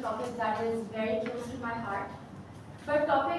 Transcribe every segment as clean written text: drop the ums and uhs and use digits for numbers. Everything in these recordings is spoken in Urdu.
topic that is very close to my heart. But topic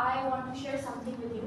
I want to share something with you.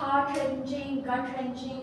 heart wrenching, gut wrenching,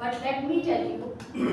But let me tell you,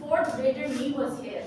fourth grader me was here,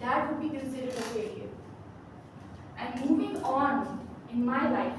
that would be considered a failure. And moving on in my life,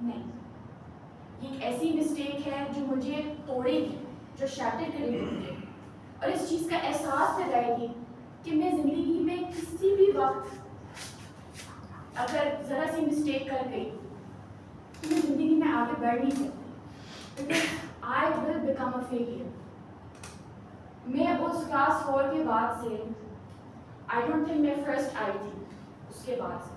نہیں, یہ ایک ایسی مسٹیک ہے جو مجھے توڑے گی, جو شیٹر کرے گی مجھے, اور اس چیز کا احساس دلائے گی کہ میں زندگی میں کسی بھی وقت اگر ذرا سی مسٹیک کر گئی تو میں زندگی میں آگے بڑھ نہیں سکتی, because I will become a failure. میں اس کلاس 4 کے بعد سے I don't think میں فرسٹ آئی تھی اس کے بعد سے,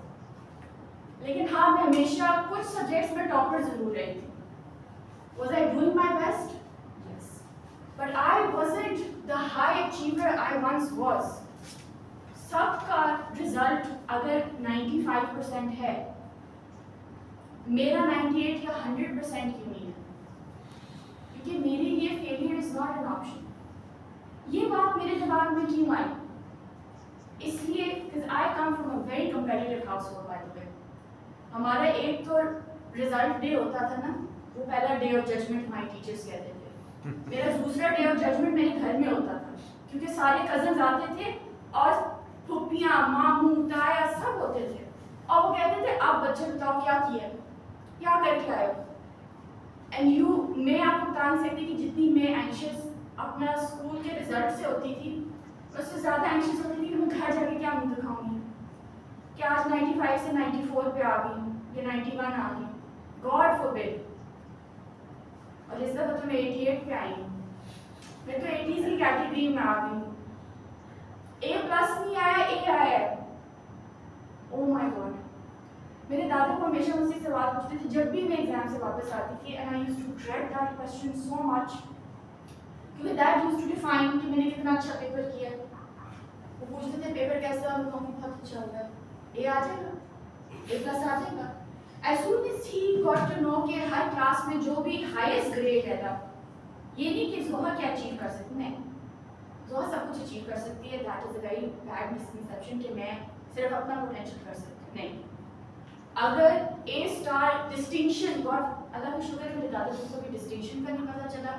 لیکن ہاں میں ہمیشہ کچھ سبجیکٹس میں ٹاپر ضرور رہی تھی. Was I doing my best? Yes. But I wasn't the high achiever I once was. سب کا رزلٹ اگر 95% ہے, میرا 98 یا 100% کیوں نہیں ہے؟ کیونکہ میرے لیے failure is not an option. یہ بات میرے دماغ میں کیوں آئی؟ اس لیے because I come from a very competitive household by the way. ہمارا ایک تو رزلٹ ڈے ہوتا تھا نا, وہ پہلا ڈے آف ججمنٹ ہمارے ٹیچرس کہتے تھے. میرا دوسرا ڈے آف ججمنٹ میرے گھر میں ہوتا تھا, کیونکہ سارے کزنز آتے تھے اور پھپھیاں, ماموں, تایا سب ہوتے تھے, اور وہ کہتے تھے آپ بچے بتاؤ کیا کیا, کیا کر کے آئے ہو. اینڈ یو, میں آپ کو بتا نہیں سکتی کہ جتنی میں اینشیس اپنا اسکول کے رزلٹ سے ہوتی تھی, اس سے زیادہ اینشیس ہوتی تھی کہ میں گھر جا کے کیا منہ دکھاؤں گی, کہ آج 95 سے 94 پہ آ گئی ہوں یا 91 آ گئی, گاڈ فوربڈ. اور اس دفعہ تو میں 88 پہ آئی ہوں, میں تو 80s کی کیٹیگری میں آ گئی ہوں. A+ نہیں آیا, A آیا ہے. او مائی گاڈ. میرے دادا کو ہمیشہ مجھ سے سوال پوچھتے تھے جب بھی میں ایگزام سے واپس آتی تھی, and I used to dread that question so much, کیونکہ that used to define کہ میں نے کتنا اچھا پیپر کیا ہے. وہ پوچھتے تھے پیپر کیسا, میں کہوں بہت اچھا ہوتا ہے, A آ جائے گا, A+ آ جائے گا. As soon as he got to know کہ ہر کلاس میں جو بھی ہائیسٹ گریڈ ہے تھا, یہ نہیں کہ زوہا کیا اچیو کر سکتی, نہیں, زوہا سب کچھ اچیو کر سکتی ہے. That is a very bad misconception کہ میں صرف اپنا پوٹینشیل کر سکتی ہوں, نہیں. اگر A* ڈسٹنکشن, گاڈ اللہ کا شکر ہے میرے دادا جی کو بھی ڈسٹنکشن کا نہیں پتا چلا,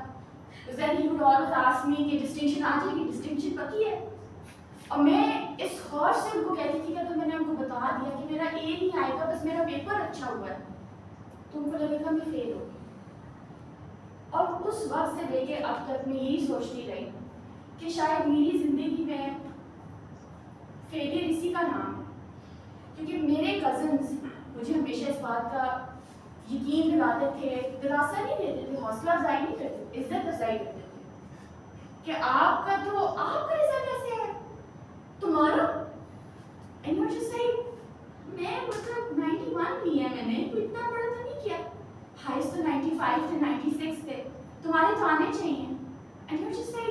then he would always ask me کہ ڈسٹنکشن آ جائے گی, ڈسٹنکشن پکی ہے. اور میں اس خوف سے ان کو کہتی تھی کہ تو میں نے ان کو بتا دیا کہ میرا A نہیں آئے گا, بس میرا پیپر اچھا ہوا ہے, تو ان کو لگے گا میں فیل ہوگی. اور اس وقت سے لے کے اب تک میں یہی سوچتی رہی کہ شاید میری زندگی میں فیلئر اسی کا نام ہے, کیونکہ میرے کزنز مجھے ہمیشہ اس بات کا یقین دلاتے تھے, دلاسا نہیں دیتے تھے, حوصلہ افزائی نہیں کرتے, عزت افزائی کرتے تھے کہ آپ کا رزلٹ ایسے ہے, تمہارا. اینڈ یو جسٹ سے میں مطلب 91 بھی ہے, میں نے کوئی اتنا بڑا تو نہیں کیا, ہائیسٹ تو 95 تھے, 96 تھے, تمہارے تو آنے چاہیے. And you just say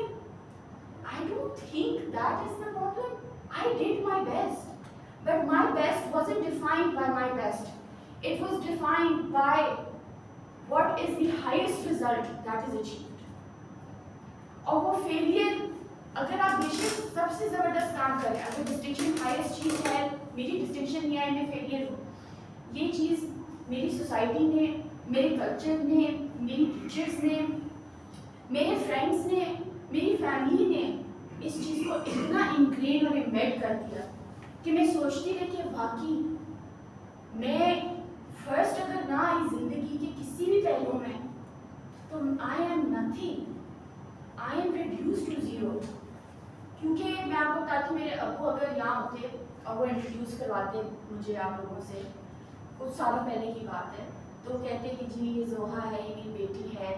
I don't think that is the problem. I did my best. But my best wasn't defined by my best. It was defined by what is the highest result that is achieved. اور وہ فیلئر اگر آپ بیشک سب سے زبردست کام کریں, اگر ڈسٹنکشن ہائیسٹ چیز ہے, میری ڈسٹنکشن نہیں آئی, میں فیلئر ہوں, یہ چیز میری سوسائٹی نے, میرے کلچر نے, میری ٹیچرس نے, میرے فرینڈس نے, میری فیملی نے اس چیز کو اتنا انگرین اور امبیڈ کر دیا کہ میں سوچتی رہی کہ واقعی میں فرسٹ اگر نہ آئی زندگی کے کسی بھی پہلو میں تو I am nothing, I am reduce to zero. کیونکہ میں آپ کو بتاتی ہوں, میرے ابو اگر یہاں ہوتے اور وہ انٹروڈیوس کرواتے مجھے آپ لوگوں سے, کچھ سالوں پہلے کی بات ہے, تو کہتے کہ جی یہ زوہا ہے, یہ میری بیٹی ہے,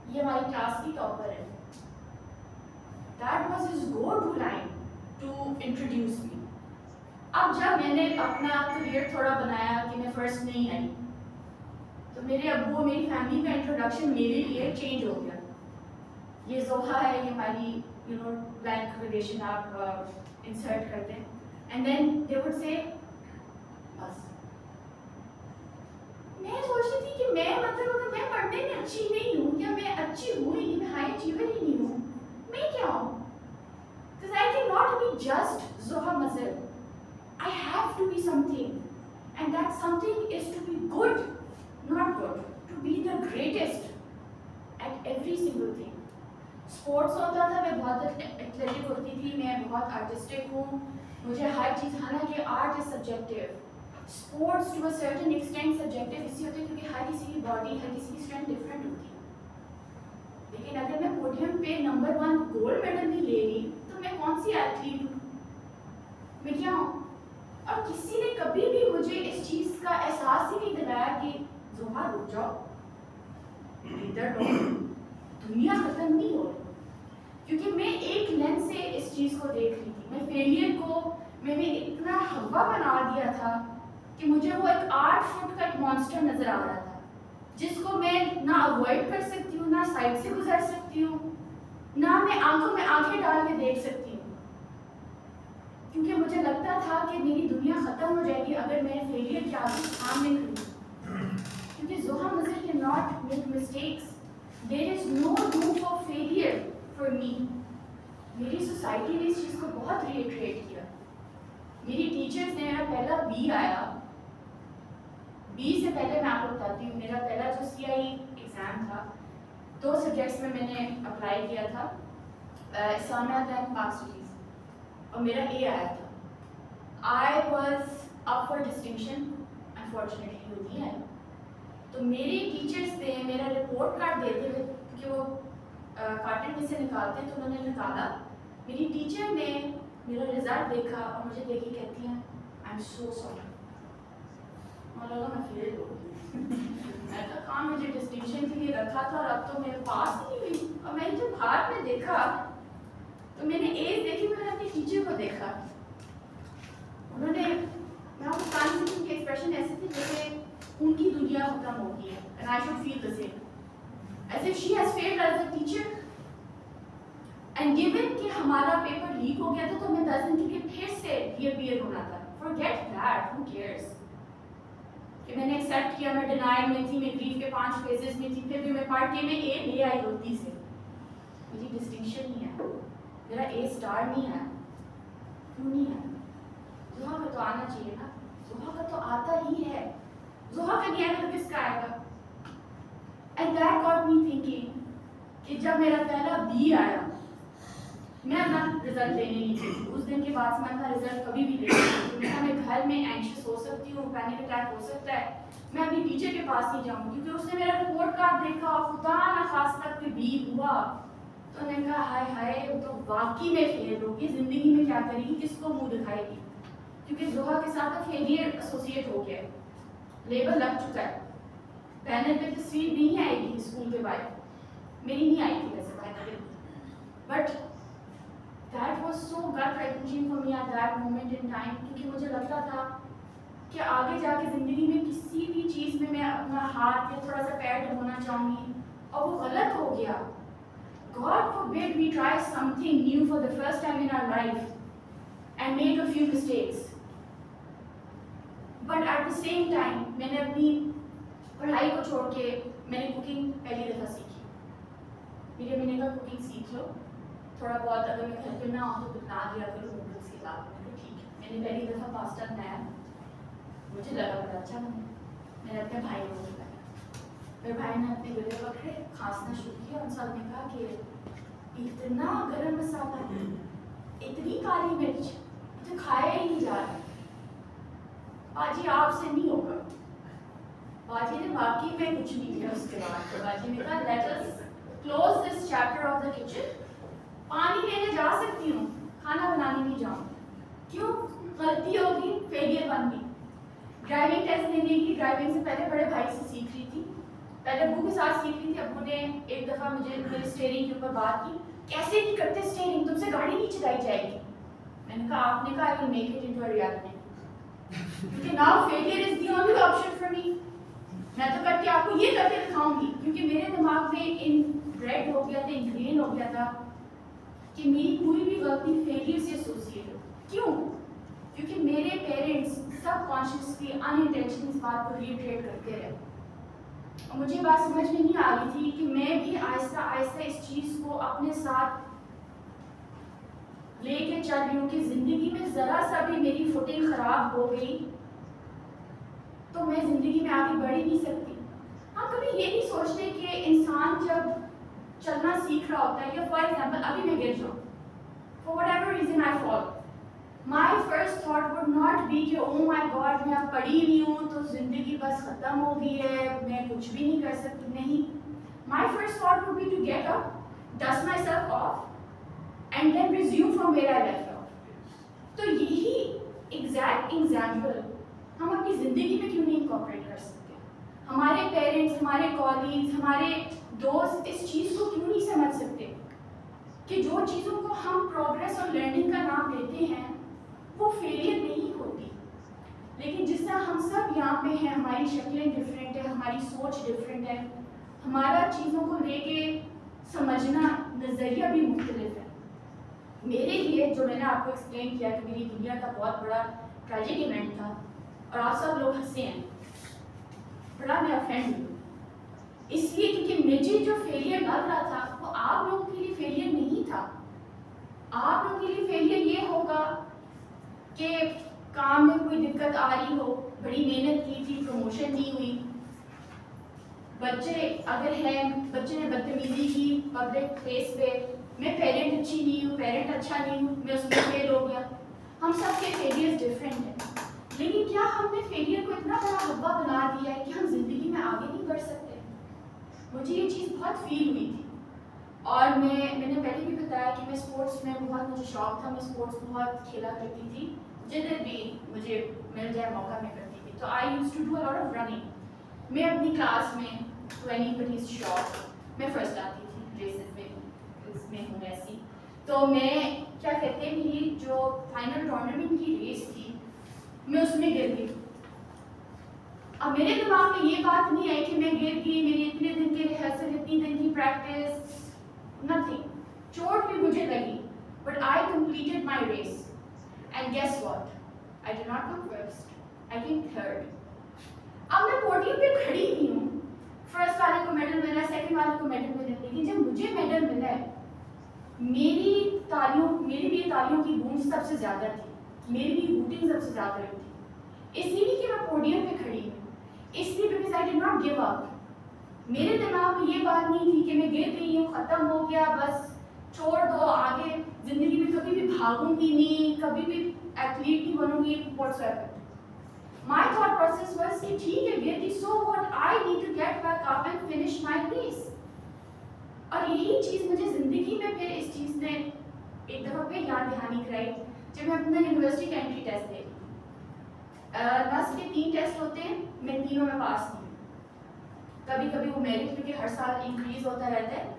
یہ ہماری کلاس کی ٹاپر ہے. That was his go-to line to introduce me. اب جب میں نے اپنا کریئر تھوڑا بنایا کہ میں فرسٹ نہیں آئی, تو میرے ابو, میری فیملی کا انٹروڈکشن میرے لیے چینج ہو گیا. یہ زوہا ہے, یہ ہماری بلینک ریلیشن آپ انسرٹ کر دیں, and then they would say بس. میں سوچتی تھی کہ میں مطلب اگر میں پڑھنے میں اچھی نہیں ہوں, یا میں اچھی ہوں ہی نہیں, میں ہائی اچیور ہی نہیں ہوں, میں کیا ہوں؟ Because I cannot be just Zoha Mazhar. I have to be something, and that something is to be good, not good, to be the greatest at every single thing. Sports ہوتا تھا, میں بہت ایتھلیٹک ہوتی تھی, میں بہت آرٹسٹک ہوں, مجھے ہر چیز, حالانکہ art is subjective, sports to a certain extent subjective اس لیے ہوتے ہیں کیونکہ ہر کسی کی باڈی ہر کسی کی اسٹرینتھ ڈفرینٹ ہوتی ہے. لیکن اگر میں پوڈیم پہ نمبر 1 گولڈ میڈل نہیں لے رہی تو میں کون سی ایتھلیٹ ہوں, میں کیا ہوں؟ اور کسی نے کبھی بھی مجھے اس چیز کا احساس ہی نہیں دلایا کہ زہرا رک جاؤ, ادھر رہو, دنیا ختم نہیں ہو رہی. کیونکہ میں ایک لینس سے اس چیز کو دیکھ رہی تھی. میں فیلئر کو میں نے اتنا ہوا بنا دیا تھا کہ مجھے وہ ایک 8 فٹ کا ایک مانسٹر نظر آ رہا تھا جس کو میں نہ اوائڈ کر سکتی ہوں, نہ سائڈ سے گزر سکتی ہوں, نہ میں آنکھوں میں آنکھیں ڈال کے دیکھ سکتی ہوں. کیونکہ مجھے لگتا تھا کہ میری دنیا ختم ہو جائے گی اگر میں فیلئر کے آگے سامنے کھڑی. کیونکہ زوہا مزر can not make mistakes. There is no room for failure for me. میری سوسائٹی نے اس چیز کو بہت ریٹریٹ کیا. میری ٹیچرز نے میرا پہلا بی آیا, بی سے پہلے میں آپ کو بتاتی ہوں میرا پہلا جو سی آئی ایگزام تھا 2 سبجیکٹس میں نے اپلائی کیا تھا, اسلامیات اینڈ پاک اسٹڈیز, اور میرا اے آیا تھا. I was up for distinction, unfortunately وہ نہیں آئی. تو میری ٹیچرس نے میرا رپورٹ کارڈ دیتے ہوئے, کیونکہ وہ کارٹن میں سے نکالتے ہیں تو انہوں نے نکالا, میری ٹیچر نے میرا رزلٹ دیکھا اور مجھے دیکھی کہتی ہیں آئی ایم سو سوری. اور لگا میں فیل ہو گئی. میں کہا کہاں مجھے ڈسٹنکشن کے لیے رکھا تھا اور اب تو میں پاس نہیں ہوئی. اور میں نے جب ہاتھ میں دیکھا تو میں نے ایج دیکھی, میں نے اپنی ٹیچر کو دیکھا, انہوں نے, میں آپ کو کہانی سے ان کے ایکسپریشن ایسے تھے جیسے ان کی دنیا ختم ہو گئی ہے. And I should feel the same. As if she has failed as a teacher. And given کہ ہمارا پیپر لیک ہو گیا تھا تو ہمیں 10 دن کے لیے پھر سے ری اپیئر ہونا تھا. Forget that, who cares? کہ میں نے ایکسیپٹ کیا, میں ڈینائل میں تھی, میں گریف کے 5 فیزز میں تھی, پھر بھی میں پارٹ کے میں اے لے آئی غلطی سے. میری ڈسٹنکشن نہیں ہے, میرا اے اسٹار نہیں ہے. کیوں نہیں ہے؟ زوہا کا تو آنا چاہیے نا. زوہا کا تو آتا ہی ہے. زوہا کا نہیں آئے گا تو کس کا آئے گا؟ And that got me thinking کہ جب میرا پہلا بی آیا, میں اپنا رزلٹ لینے نہیں تھی. اس دن کے بعد سے میں اپنا رزلٹ کبھی بھی لے سکتی ہوں. میں گھر میں اینکشیس ہو سکتی ہوں, پینک اٹیک ہو سکتا ہے, میں اپنی ٹیچر کے پاس نہیں جاؤں کیونکہ اس نے میرا رپورٹ کارڈ دیکھا, خدا نہ خواستہ کوئی بی ہوا تو انہوں نے کہا ہائے ہائے وہ تو واقعی میں فیل ہوگی, زندگی میں کیا کرے گی, کس کو منہ دکھائے گی. کیونکہ زوہا کے ساتھ فیلئر ایسوسیٹ ہو گیا, لیبل لگ چکا ہے. بینر پہ تصویر نہیں آئے گی اسکول کے بعد, میری نہیں آئی تھی ویسے باہر, but that was so good recognition for me at that moment in time. کیونکہ مجھے لگتا تھا کہ آگے جا کے زندگی میں کسی بھی چیز میں اپنا ہاتھ یا تھوڑا سا پیر ڈھونا چاہوں گی اور وہ غلط ہو گیا. God forbid we try something new for the first time in our life and make a few mistakes. But at the same time میں نے اپنی پڑھائی کو چھوڑ کے میں نے کوکنگ پہلی دفعہ سیکھی. میری امی نے کہا کوکنگ سیکھ لو, تھوڑا بہت اگر میں گھر پہ نہ ہوں تو بنا دیا کروں نوڈلس کے ساتھ. میں نے ٹھیک ہے. میں نے پہلی دفعہ پاستا بنایا, مجھے لگا بڑا اچھا بنا. میں نے اپنے بھائی کو بتایا, میرے بھائی نے اپنے گلے پکڑے, کھانسنا شروع کیا, ان سب نے کہا کہ اتنا گرم مسالہ, اتنی کالی مرچ, تو کھایا ہی نہیں جا رہا. باجی آپ سے نہیں ہوگا. باجی نے واقعی میں کچھ نہیں کیا. اس کے بعد تو باجی نے کہا let us close this chapter of the kitchen. پانی لینے جا سکتی ہوں, کھانا بنانے نہیں جاؤں. کیوں؟ غلطی ہوگی, فیلئر بن گئی. ڈرائیونگ ٹیسٹ دینے کی, ڈرائیونگ سے پہلے بڑے بھائی سے سیکھ رہی تھی, پہلے ابو کے ساتھ سیکھ رہی تھی. ابو نے ایک دفعہ مجھے میرے اسٹیئرنگ کے اوپر بات کی, کیسے نہیں کرتے اسٹیئرنگ, تم سے گاڑی نہیں چلائی جائے گی. میں نے کہا آپ نے کہا I will make it into a reality. کیونکہ now failure is the only option for me. میں تو کر کے آپ کو یہ کر کے دکھاؤں گی. کیونکہ میرے دماغ میں انبریڈ ہو گیا تھا, انگرین ہو گیا تھا کہ میری کوئی بھی غلطی فیلئر سے ایسوسیٹ ہو. کیوں؟ کیونکہ میرے پیرنٹس سب کانشیسلی ان انٹینشنلی اس بات کو ریٹریٹ کرتے رہے. اور مجھے بات سمجھ میں نہیں آ رہی تھی کہ میں بھی آہستہ آہستہ اس چیز کو اپنے ساتھ لے کے چل رہی ہوں کہ زندگی میں ذرا سا بھی میری فوٹنگ خراب ہو گئی تو میں زندگی میں آگے بڑھ ہی نہیں سکتی. ہاں کبھی یہ نہیں سوچتے کہ انسان جب چلنا سیکھ رہا ہوتا ہے, یا فار ایگزامپل ابھی میں گر جاؤں, for whatever reason I fall, my first thought would not be کہ او مائی گاڈ میں اب پڑھی نہیں ہوں تو زندگی بس ختم ہو گئی ہے, میں کچھ بھی نہیں کر سکتی. نہیں, my first thought would be to get up, dust myself off and then resume from where I left off. تو یہی ایگزیکٹ ایگزامپل ہم اپنی زندگی میں کیوں نہیں انکارپوریٹ کر سکتے؟ ہمارے پیرنٹس, ہمارے کالیگز, ہمارے دوست اس چیز کو کیوں نہیں سمجھ سکتے کہ جو چیزوں کو ہم پروگریس اور لرننگ کا نام دیتے ہیں وہ فیلئر نہیں ہوتی, لیکن جس طرح ہم سب یہاں پہ ہیں, ہماری شکلیں ڈفرینٹ ہیں, ہماری سوچ ڈفرینٹ ہے, ہمارا چیزوں کو لے کے سمجھنا نظریہ بھی مختلف ہے. میرے لیے جو میں نے آپ کو ایکسپلین کیا کہ میری دنیا کا بہت بڑا ٹریجک ایونٹ تھا اور آپ سب لوگ ہنسے ہیں, بڑا میں افینڈ ہوں اس لیے کیونکہ مجھے جو فیلئر لگ رہا تھا وہ آپ لوگوں کے لیے فیلئر نہیں تھا. آپ لوگوں کے لیے فیلئر یہ ہوگا کہ کام میں کوئی دقت آ رہی ہو, بڑی محنت کی تھی, پروموشن نہیں ہوئی, بچے اگر ہیں, بچے نے بدتمیزی کی پبلک پلیس پہ, میں پیرنٹ اچھی نہیں ہوں, پیرنٹ اچھا نہیں ہوں, میں اس میں فیل ہو گیا. ہم سب کے فیلئرز ڈفرینٹ ہیں, لیکن کیا ہم نے فیلئر کو اتنا بڑا حبہ بنا دیا ہے کہ ہم زندگی میں آگے نہیں بڑھ سکتے؟ مجھے یہ چیز بہت فیل ہوئی تھی. اور میں نے پہلے بھی بتایا کہ میں اسپورٹس میں بہت مجھے شوق تھا, میں اسپورٹس بہت کھیلا کرتی تھی, جدھر بھی مجھے مل جائے موقع میں کرتی تھی. تو I used to do a lot of running. میں اپنی کلاس میں ٹو اینی بڈیز شوق میں فرسٹ آتی تھی ریسز میں, اس میں ہوں ایسی. تو میں کیا کہتے ہیں, میری جو فائنل ٹورنامنٹ کی ریس تھی میں اس میں گر گئی. اب میرے دماغ میں یہ بات نہیں آئی کہ میں گر گئی, میری اتنے دن کی ریہرسل, اتنی دن کی پریکٹس, nothing. چوٹ بھی مجھے لگی, but I completed my race. And guess what? I did not come first. I came third. اب میں پوڈیم پہ کھڑی ہوئی ہوں, فرسٹ والے کو میڈل ملا, سیکنڈ والے کو میڈل ملا, لیکن جب مجھے میڈل ملا ہے, میری لیے تالیوں کی گونج سب سے زیادہ تھی, میری بھی ہوٹنگ سب سے زیادہ ہوئی تھی. اس لیے کہ میں پوڈیم پہ کھڑی ہوں, اس لیے because I did not give up. میرے دماغ میں یہ بات نہیں تھی کہ میں گر گئی ہوں, ختم ہو گیا, بس چھوڑ دو, آگے زندگی میں کبھی بھی بھاگوں گی نہیں, کبھی بھی ایتھلیٹ نہیں بنوں گی, what's ever. My thought process was کہ ٹھیک ہے گر گئی, so what, I need to get back up and finish my race. اور یہی چیز مجھے زندگی میں پھر اس چیز نے ایک دفعہ پہ یاد دہانی کرائی جب میں اپنا یونیورسٹی کا انٹری ٹیسٹ دے. نسل کے 3 ٹیسٹ ہوتے ہیں, میں تینوں میں پاس نہیں. کبھی کبھی وہ میرٹ کیونکہ ہر سال انکریز ہوتا رہتا ہے,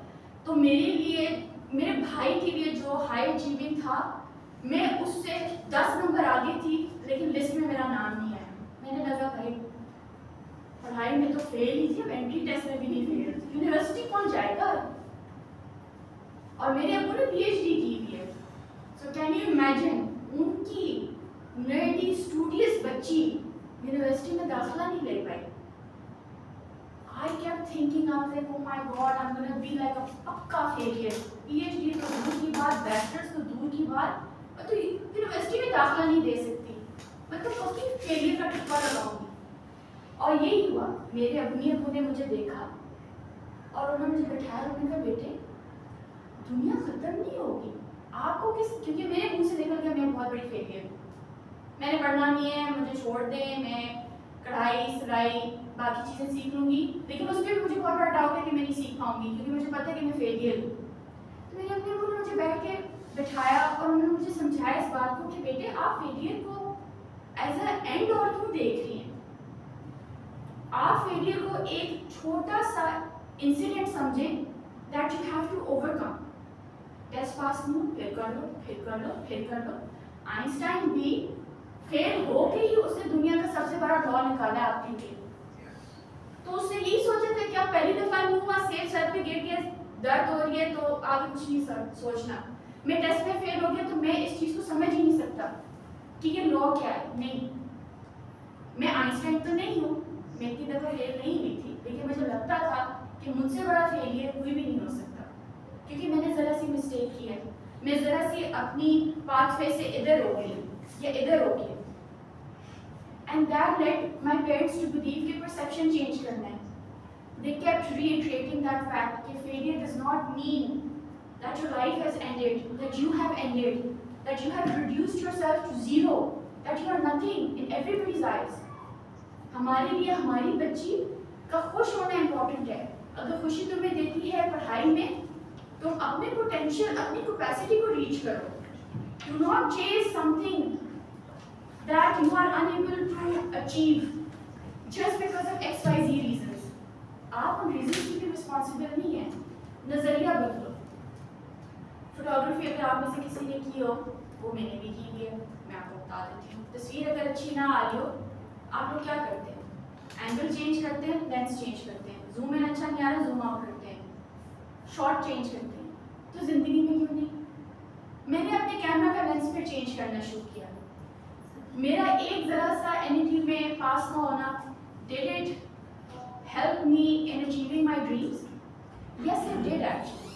تو میرے لیے, میرے بھائی کے لیے جو ہائی اچیونگ تھا, میں اس سے 10 نمبر آگے تھی, لیکن لسٹ میں میرا نام نہیں آیا. میں نے لگا بھائی پڑھائی میں تو فیل ہی تھی, اب انٹری ٹیسٹ میں بھی نہیں فیل, یونیورسٹی کون جائے گا. اور میرے ابو نے پی ایچ ڈی کی ہوئی ہے, سو کین یو امیجن, ان کی نرڈی اسٹوڈیس بچی یونیورسٹی میں داخلہ نہیں لے پائی. I kept thinking, I was like, oh my God, I'm going to be like a پکا failure. PhD تو دور کی بات, بیچلرز تو دور کی بات, میں تو یونیورسٹی میں داخلہ نہیں دے سکتی, میں تو پکی فیلئر کا ٹھپا لگاؤں گی. اور یہی ہوا, میرے ابو نے مجھے دیکھا اور انہوں نے مجھے بٹھایا, انہوں نے کہا بیٹے دنیا ختم نہیں ہوگی, آپ کو کس, کیونکہ میرے منہ سے نکل گیا میں بہت بڑی فیلئر ہوں, میں نے پڑھنا نہیں ہے, مجھے چھوڑ دیں, میں کڑھائی سلائی باقی چیزیں سیکھ لوں گی, لیکن اس پہ بھی مجھے بہت بڑا ڈاؤٹ ہے کہ میں نہیں سیکھ پاؤں گی کیونکہ مجھے پتہ ہے کہ میں فیلئر ہوں. تو میرے اپنے ابو نے مجھے بیٹھ کے بٹھایا اور انہوں نے مجھے سمجھایا اس بات کو کہ بیٹے آپ فیلئر کو ایز اے اینڈ اور کیوں دیکھ رہی ہیں, آپ فیلئر کو ایک چھوٹا سا انسیڈنٹ سمجھیں that you have to overcome. Test pass نہیں, پھر کر لو, پھر کر لو, پھر کر لو. آئنسٹائن بھی فیل ہو کے ہی اس نے دنیا کا سب سے بڑا لا نکالا ہے آپ کے لیے. تو اس نے یہی سوچا تھا کہ آپ پہلی دفعہ نہیں ہوا, سیف سر پہ گر گیا, درد ہو رہی ہے تو آگے کچھ نہیں سوچنا. میں ٹیسٹ میں فیل ہو گیا تو میں اس چیز کو سمجھ ہی نہیں سکتا کہ یہ لا کیا ہے. نہیں, میں آئنسٹائن تو نہیں ہوں, میں اتنی دفعہ فیل نہیں ہوئی تھی, لیکن مجھے لگتا تھا کہ مجھ سے بڑا فیلئر کوئی بھی نہیں ہو سکتا کیونکہ میں نے ذرا سی مسٹیک کی ہے, میں ذرا سی اپنی پاتھ وے سے ادھر ہو گئی یا ادھر ہو گئی. And that led my parents to believe کہ perception change کرنا ہے. They kept reiterating that fact کہ failure does not mean that your life has ended, that you have ended, that you have reduced yourself to zero, that you are nothing in everybody's eyes. ہمارے لیے ہماری بچی کا خوش ہونا امپورٹنٹ ہے. اگر خوشی تمہیں دیتی ہے پڑھائی میں, تم اپنے پوٹینشیل, اپنی کیپیسٹی کو ریچ کرو. Do not chase something that you are unable to achieve just because of XYZ reasons. آپ ان ریزنس کی بھی رسپانسبل نہیں ہیں. نظریہ بدلو. فوٹوگرافی اگر آپ میں سے کسی نے کی ہو, وہ میں نے بھی کی ہے, میں آپ کو بتا دیتی ہوں. تصویر اگر اچھی نہ آ رہی ہو, آپ لوگ کیا کرتے ہیں؟ اینگل چینج کرتے ہیں, لینس چینج کرتے ہیں. زوم ان اچھا نہیں آ رہا, زوم آؤٹ کرتے ہیں, شارٹ چینج کرتے ہیں. تو زندگی میں کیوں نہیں؟ میں نے اپنے کیمرہ کا لینس پہ چینج کرنا شروع کیا. میرا ایک ذرا سا NET میں پاس نہ ہونا, did it help me in achieving my dreams? Yes, it did actually.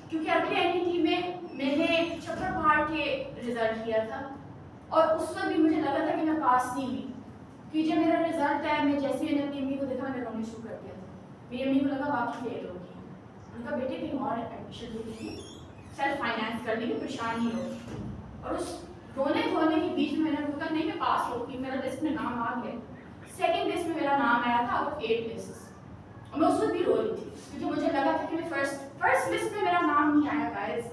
کیونکہ اگلے NET میں میں نے چھپر پہاڑ کے رزلٹ کیا تھا, اور اس وقت بھی مجھے لگا تھا کہ میں پاس نہیں ہوئی. کہ جب میرا رزلٹ آیا, میں جیسے میں نے اپنی امی کو دیکھا, میں رونے شروع کر دیا تھا. میری امی کو لگا واقعی فیل ہوگی. ان کا بیٹے کہیں اور ایڈمیشن لے لیجیے, سیلف فائنینس کر لیجیے, پریشان نہیں ہوگی. اور اس رونے دھونے کے بیچ میں نے کہا نہیں میں پاس ہوگی, میرا لسٹ میں نام آ گیا. سیکنڈ لسٹ میں میرا نام آیا تھا آؤٹ آف 8 لسٹس, اور میں اس وقت بھی رو رہی تھی کیونکہ مجھے لگا تھا کہ میں فرسٹ لسٹ میں میرا نام نہیں آیا. Guys,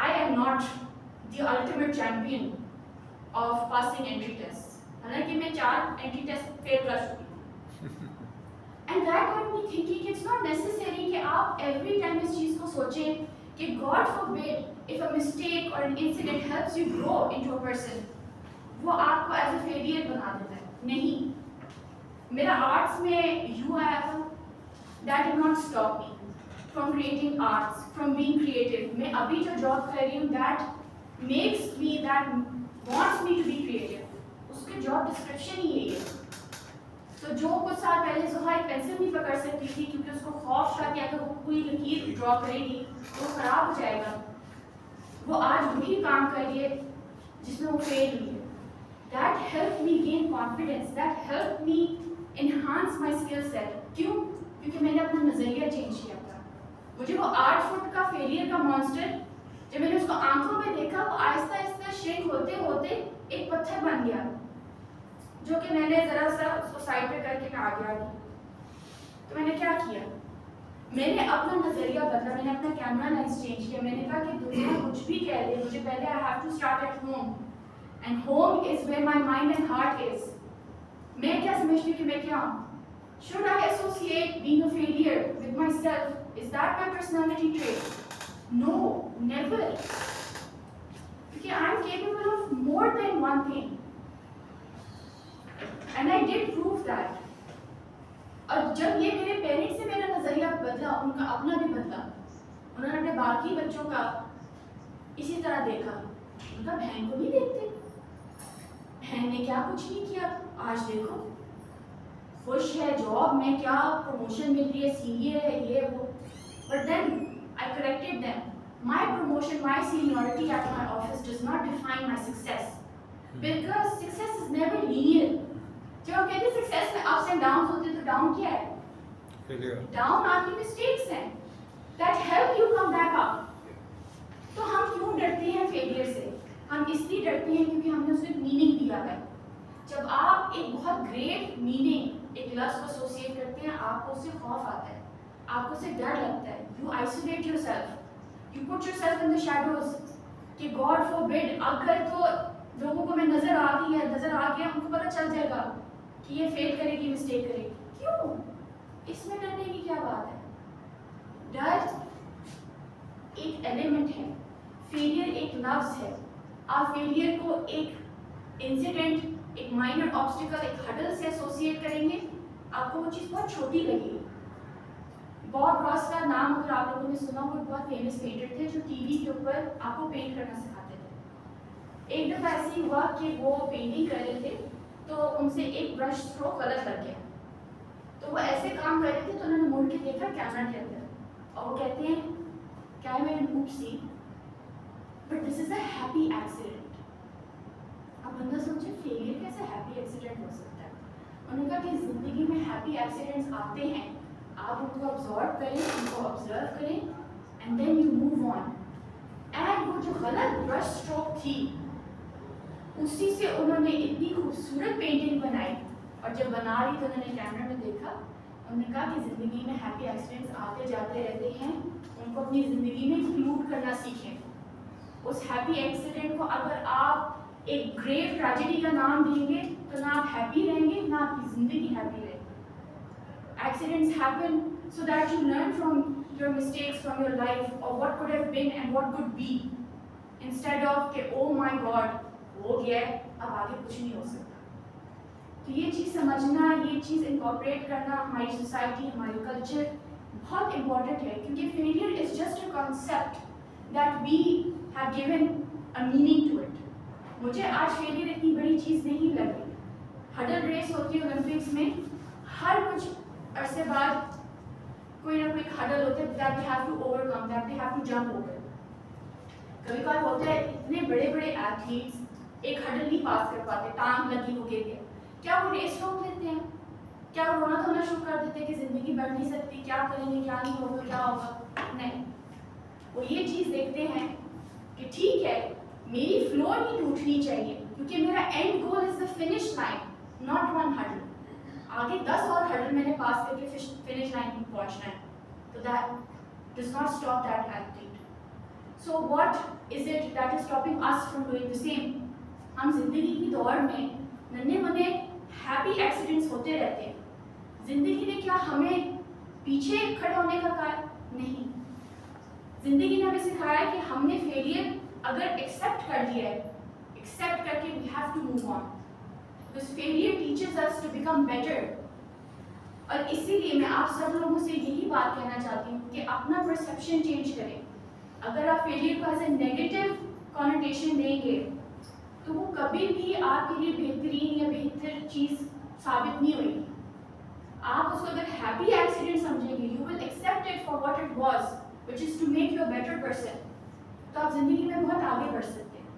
I am not the ultimate champion of passing entry test, حالانکہ میں 4 انٹری ٹیسٹ فیل کر چکی ہوں. And that got me thinking it's not necessary کہ آپ ایوری ٹائم اس چیز کو سوچیں کہ God forbid if a mistake or an incident helps you grow into a person, وہ آپ کو ایز اے فیلئر بنا دیتا ہے. نہیں, میرا آرٹس میں یوں آیا تھا, that did not stop me from creating arts, from being creative. میں ابھی جو جاب کر رہی ہوں, that makes me, that wants me to be creative. اس کے جاب ڈسکرپشن ہی یہی ہے. تو جو کچھ سال پہلے زہا ایک پینسل نہیں پکڑ سکتی تھی کیونکہ اس کو خوف تھا کہ اگر وہ کوئی لکیر ڈرا کرے گی تو خراب ہو جائے گا, وہ آج وہی کام کر رہی ہے جس میں وہ فیل ہوئی ہے. That helped me gain confidence, that helped me enhance my skill set. کیوں؟ کیونکہ میں نے اپنا نظریہ چینج کیا تھا. مجھے وہ 8 فٹ کا فیلئر کا مانسٹر, جب میں نے اس کو آنکھوں میں دیکھا, وہ آہستہ آہستہ شرنک ہوتے ہوتے ایک پتھر بن گیا, جو کہ میں نے ذرا سا اس کو سائڈ پہ کر کے میں آگے آ گئی. تو میں نے کیا کیا, میں نے اپنا نظریہ بدلا, میں نے اپنا کیمرہ لینس چینج کیا. میں نے کہا کہ دنیا کچھ بھی کہہ دے, مجھے پہلے I have to start at home, and home is where my mind and heart is. میں کیا سمجھتی ہوں کہ میں کیا ہوں؟ Should I associate being a failure with myself? Is that my personality trait? No, never. Because I am capable of more than one thing, and I did prove that. اور جب یہ میرے پیرنٹس سے میرا نظریہ بدلا, ان کا اپنا بھی بدلا. انہوں نے اپنے باقی بچوں کا اسی طرح دیکھا. ان کا بہن کو بھی دیکھتے, بہن نے کیا کچھ نہیں کیا, آج دیکھو خوش ہے, جاب میں کیا پروموشن مل رہی ہے, سینئر ہے, یہ وہ. But then I corrected them. My promotion, my seniority at my office does not define my success, because success is never linear. جو ہم کہتے ہیں سکسیس میں اپس اینڈ ڈاؤنز ہوتے ہیں, تو ڈاؤن کیا ہے؟ ڈاؤن آپ کی مسٹیکس ہیں that help you come back up. تو ہم کیوں ڈرتے ہیں فیلئر سے؟ ہم اس لیے ڈرتے ہیں کیونکہ ہم نے اس کو میننگ دیا ہے. جب آپ ایک بہت گریٹ میننگ ایک لفظ کو ایسوسیٹ کرتے ہیں, آپ کو اس سے خوف آتا ہے, آپ کو اس سے ڈر لگتا ہے. You isolate your self, you put your self in the shadows کہ گاڈ فوربڈ اگر تو لوگوں کو میں نظر آ گئی ہے, نظر آ گیا, ان کو پتہ چل جائے گا کہ یہ فیل کرے گی, مسٹیک کرے گی. کیوں؟ اس میں ڈرنے کی کیا بات ہے؟ ڈر ایک ایلیمنٹ ہے, فیلئر ایک لفظ ہے. آپ فیلئر کو ایک انسیڈنٹ, ایک مائنر آبسٹیکل, ایک ہڈل سے ایسوسیٹ کریں گے, آپ کو وہ چیز بہت چھوٹی لگے گی. باب راس کا نام اگر آپ لوگوں نے سنا, وہ بہت فیمس پینٹر تھے جو ٹی وی کے اوپر آپ کو پینٹ کرنا سکھاتے تھے. ایک دفعہ ایسے ہی ہوا کہ وہ پینٹنگ کر رہے تھے, تو ان سے ایک برش تھرو غلط لگ گیا. تو وہ ایسے کام کر رہے تھے, تو انہوں نے مڑ کے دیکھا کیمرہ کے اندر, اور وہ کہتے ہیں camera in oopsie but this is a happy accident. اب بندہ سوچے فیلئر کیسے ہیپی ایکسیڈنٹ ہو سکتا ہے. انہوں نے کہا کہ زندگی میں ہیپی ایکسیڈنٹس آتے ہیں, آپ ان کو ابزارو کریں, ان کو آبزرو کریں, and then you move on. And and وہ جو غلط برش اسٹروک تھی اسی سے انہوں نے اتنی خوبصورت پینٹنگ بنائی، اور جب بنا رہی تو انہوں نے کیمرے میں دیکھا، انہوں نے کہا کہ زندگی میں ہیپی ایکسیڈنٹس آتے جاتے رہتے ہیں، ان کو اپنی زندگی میں انکلوڈ کرنا سیکھیں۔ اس ہیپی ایکسیڈنٹ کو اگر آپ ایک گریو ٹریجڈی کا نام دیں گے تو نہ آپ ہیپی رہیں گے نہ آپ کی زندگی ہیپی رہے گی۔ Accidents happen so that you learn from your mistakes from your life or what could have been and what could be, instead of کہ oh my god ہو گیا ہے اب آگے کچھ نہیں ہو سکتا۔ تو یہ چیز سمجھنا، یہ چیز انکارپوریٹ کرنا ہماری سوسائٹی، ہماری کلچر بہت امپورٹنٹ ہے، کیونکہ failure is just a concept that we have given a meaning to it. مجھے آج فیلئر اتنی بڑی چیز نہیں لگی۔ ہڈل ریس ہوتی ہے اولمپکس میں، ہر کچھ عرصے بعد کوئی نہ کوئی ہڈل ہوتے ہیں that they have to overcome, that they have to jump over۔ کبھی کبھار ہوتا ہے اتنے بڑے بڑے ایتھلیٹس ایک ہڈل نہیں پاس کر پاتے، ٹانگ لگی ہو گئی ہے، کیا وہ ریس روک لیتے ہیں؟ کیا وہ رونا دھونا شروع کر دیتے ہیں کہ زندگی بڑھ نہیں سکتی، کیا کریں گے، کیا نہیں ہوگا، کیا ہوگا؟ نہیں، وہ یہ چیز دیکھتے ہیں کہ ٹھیک ہے میری فلور نہیں ٹوٹنی چاہیے، کیونکہ میرا and goal is the finish line, not one huddle. آگے 10 اور ہڈل میں نے پاس کر کے فنش لائن میں پہنچنا ہے، تو that does not stop that athlete. So what is it that is stopping us from doing the same? ہم زندگی کی دوڑ میں ننھے منے ہیپی ایکسیڈنٹس ہوتے رہتے ہیں۔ زندگی نے کیا ہمیں پیچھے کھڑے ہونے کا کہا؟ نہیں، زندگی نے ہمیں سکھایا کہ ہم نے فیلئر اگر ایکسیپٹ کر لیا ہے، ایکسیپٹ کر کے we have to move on, because failure teaches us to become better۔ اور اسی لیے میں آپ سب لوگوں سے یہی بات کہنا چاہتی ہوں کہ اپنا پرسیپشن چینج کریں۔ اگر آپ فیلئر کو ایز اے نیگیٹو کانوٹیشن دیں گے تو وہ کبھی بھی آپ کے لیے بہترین یا بہتر چیز ثابت نہیں ہوئے گی۔ آپ اس کو اگر ہیپی ایکسیڈنٹ سمجھیں گے، you will accept it for what it was which is to make you a better person, تو آپ زندگی میں بہت آگے بڑھ سکتے ہیں۔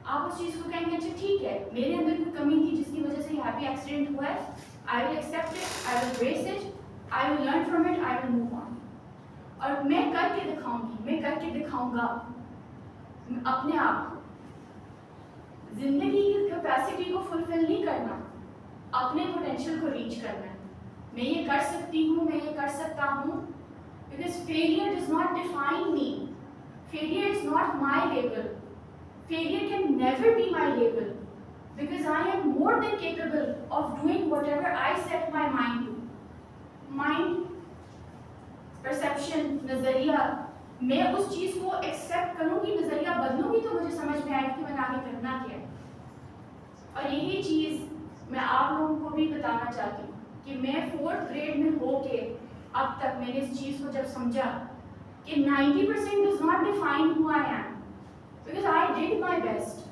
آپ اس چیز کو کہیں گے اچھا ٹھیک ہے میرے اندر کوئی کمی تھی جس کی وجہ سے یہ ہیپی ایکسیڈنٹ ہوا ہے، I will accept it, I will embrace it, I will learn from it, I will move on۔ اور میں کر کے دکھاؤں گی، میں کر کے دکھاؤں گا اپنے آپ کو۔ زندگی کی کیپیسٹی کو فلفل نہیں کرنا، اپنے پوٹینشیل کو ریچ کرنا ہے۔ میں یہ کر سکتی ہوں، میں یہ کر سکتا ہوں، because failure does not define me, failure is not my label, failure can never be my label, because I am more than capable of doing whatever I set my mind to۔ Mind, perception، نظریہ، میں اس چیز کو ایکسیپٹ کروں گی، نظریہ بدلوں گی تو مجھے سمجھ میں آئے گی کہ میں نے آگے کرنا کیا ہے۔ اور یہی چیز میں آپ لوگوں کو بھی بتانا چاہتی ہوں کہ میں 4th گریڈ میں ہو کے اب تک میں نے اس چیز کو جب سمجھا کہ 90% does not define who I am, because I did my best۔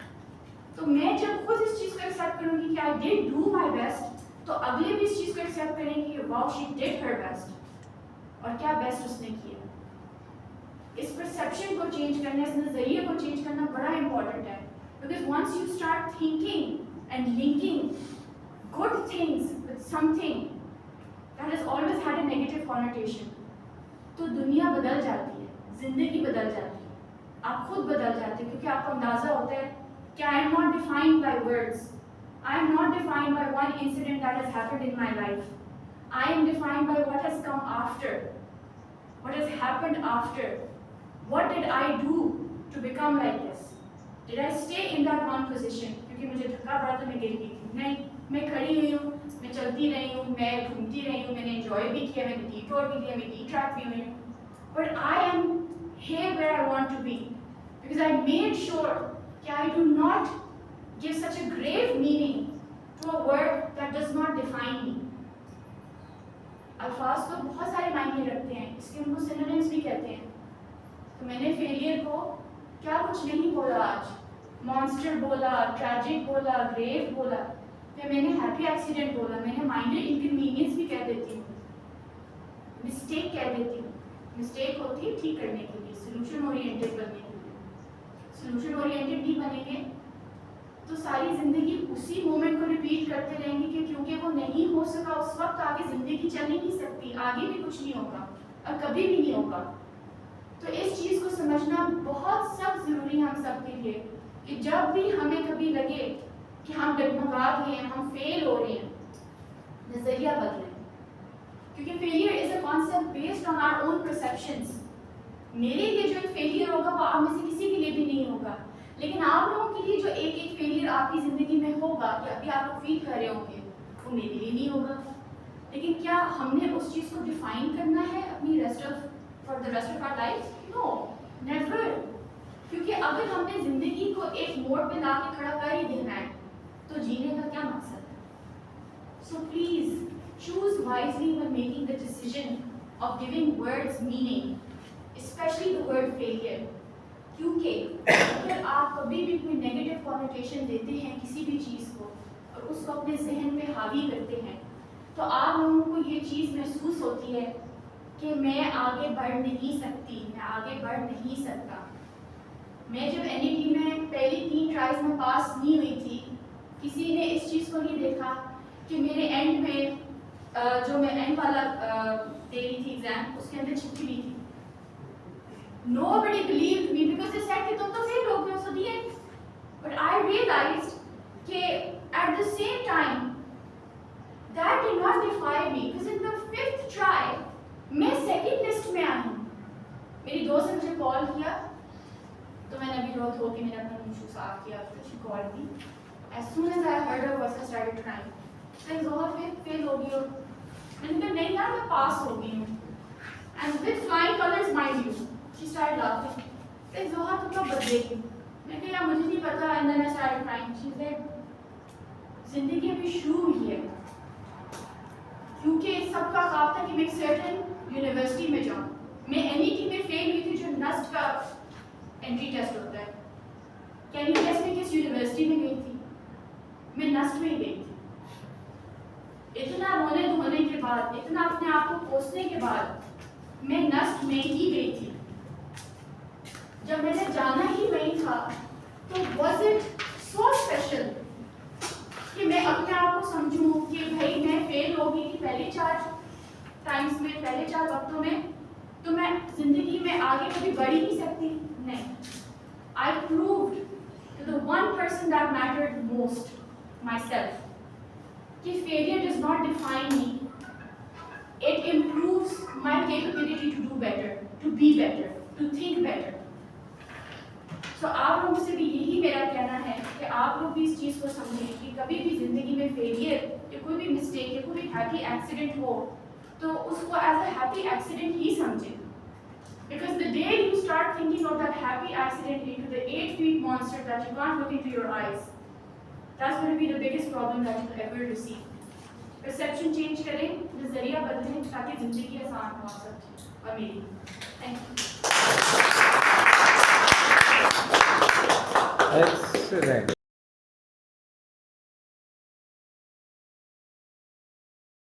تو میں جب خود اس چیز کو ایکسیپٹ کروں گی کہ I did do my best، تو اگلے بھی اس چیز کو ایکسیپٹ کریں گے کہ wow she did her best، اور کیا بیسٹ اس نے کیا۔ اس پرسیپشن کو چینج کرنا، اس نظریے کو چینج کرنا بڑا امپورٹنٹ ہے، because once you start thinking and linking good things with something that has always had a negative connotation، تو دنیا بدل جاتی ہے، زندگی بدل جاتی ہے، آپ خود بدل جاتے ہیں، کیونکہ آپ کو اندازہ ہوتا ہے کہ I am not defined by words, I am not defined by one incident that has happened in my life, I am defined by what has come after, what has happened after, what did I do to become like this, did I stay in that one position کیونکہ مجھے دھکا پڑا تو میں گر گئی تھی؟ نہیں، میں کھڑی ہوئی ہوں، میں چلتی رہی ہوں، میں گھومتی رہی ہوں، میں نے انجوائے بھی کیا، میں نے ڈیٹور بھی لیا، میں ڈی ٹریک بھی ہوئی ہوں، but I am here where I want to be because I made sure that I do not give such a grave meaning to a word that does not define me۔ الفاظ تو بہت سارے معنی رکھتے ہیں، اس کے ان کو سینونیمز بھی کہتے ہیں۔ تو میں نے فیلئر کو کیا کچھ نہیں بولا آج، مانسٹر بولا، ٹریجک بولا، گریو بولا، پھر میں نے ہیپی ایکسیڈنٹ بولا، میں نے مائنڈڈ انکنوینئنس بھی کہہ دیتی ہوں، مسٹیک کہہ دیتی ہوں۔ مسٹیک ہوتی ہے ٹھیک کرنے کے لیے، سولوشن اورینٹڈ بننے کے لیے۔ سولوشن اورینٹڈ نہیں بنیں گے تو ساری زندگی اسی مومنٹ کو ریپیٹ کرتے رہیں گے کہ کیونکہ وہ نہیں ہو سکا اس وقت، آگے زندگی چل ہی نہیں سکتی، آگے بھی کچھ نہیں ہوگا اور کبھی بھی نہیں ہوگا۔ تو اس چیز کو سمجھنا بہت سخت کہ جب بھی ہمیں کبھی لگے کہ ہم ڈگمگا گئے ہیں, ہم فیل ہو رہے ہیں, نظریہ بدلیں. کیونکہ failure is a concept based on our own perceptions. میرے لیے جو ایک فیلئر ہوگا وہ آپ میں سے کسی کے لیے بھی نہیں ہوگا, لیکن آپ لوگوں کے لیے جو ایک ایک فیلئر آپ کی زندگی میں ہوگا یا ابھی آپ لوگ فیل کر رہے ہوں گے وہ میرے لیے نہیں ہوگا. لیکن کیا ہم نے اس چیز کو ڈیفائن کرنا ہے اپنی for the rest of our life? No, never. کیونکہ اگر ہم نے زندگی کو ایک موڑ پہ لا کے کھڑا کر ہی دینا ہے تو جینے کا کیا مقصد ہے؟ So please choose wisely when making the decision of giving words meaning, especially the word failure. کیونکہ اگر آپ کبھی بھی کوئی نیگیٹو کنوٹیشن دیتے ہیں کسی بھی چیز کو اور اس کو اپنے ذہن پہ حاوی کرتے ہیں تو آپ لوگوں کو یہ چیز محسوس ہوتی ہے کہ میں آگے بڑھ نہیں سکتی, میں آگے بڑھ نہیں سکتا. میں جب NET میں پہلی 3 ٹرائز میں پاس نہیں ہوئی تھی, کسی نے اس چیز کو نہیں دیکھا کہ میرے اینڈ میں جو میں اینڈ والا دے رہی تھی ایگزام اس کے اندر چھپی ہوئی تھی. Nobody believed me because they said کہ تم تو فیل ہو گئے, so the end. But I realized کہ at the same time that did not defy me because in the 5th try میں سیکنڈ لسٹ میں آئی ہوں. میری دوست نے مجھے کال کیا تو میں نے ابھی روز ہو کے میرا اپنا منہ صاف کیا تو she called me. As soon as I heard her voice I started crying. زہر فیل ہو گئی ہو. میں نے کہا نہیں یار میں پاس ہو گئی ہوں. And with flying colors mind you. She started laughing. زہر تو کب بدلے گی؟ میں کہا یار مجھے نہیں پتا. And then I started crying. She said زندگی ابھی شروع ہوئی ہے. کیونکہ سب کا خواب تھا کہ میں ایک سرٹن یونیورسٹی میں جاؤں. میں NET میں فیل ہوئی تھی جو نسٹ کا انٹری ٹیسٹ ہوتا ہے. کین یو گیس میں کس یونیورسٹی میں گئی تھی؟ میں نسٹ میں ہی گئی تھی. اتنا رونے دھونے کے بعد, اتنا اپنے آپ کو کوسنے کے بعد میں نسٹ میں ہی گئی تھی. جب میں نے جانا ہی وہیں تھا تو واز اٹ سو اسپیشل کہ میں اپنے آپ کو سمجھوں کہ بھائی میں فیل ہو گئی تھی پہلے 4 ٹائمس میں, پہلے 4 وقتوں میں, تو میں زندگی میں آگے کبھی بڑھ ہی نہیں سکتی. نہیں, I proved to the one person that mattered most, myself, کہ failure does not define me. It improves my capability to do better, to be better, to think better. So آپ لوگوں سے بھی یہی میرا کہنا ہے کہ آپ لوگ بھی اس چیز کو سمجھیں کہ کبھی بھی زندگی میں فیلئر یا کوئی بھی مسٹیک یا کوئی بھی ہیپی ایکسیڈنٹ ہو تو اس کو ایز اے ہیپی ایکسیڈنٹ ہی سمجھیں. Because the day you start thinking of that happy accident into the 8-feet monster that you can't look into your eyes, that's going to be the biggest problem that you'll ever receive. Perception change کریں, نظریہ بدلیں تاکہ زندگی آسان ہو سکے. اور میری thank you. Excellent.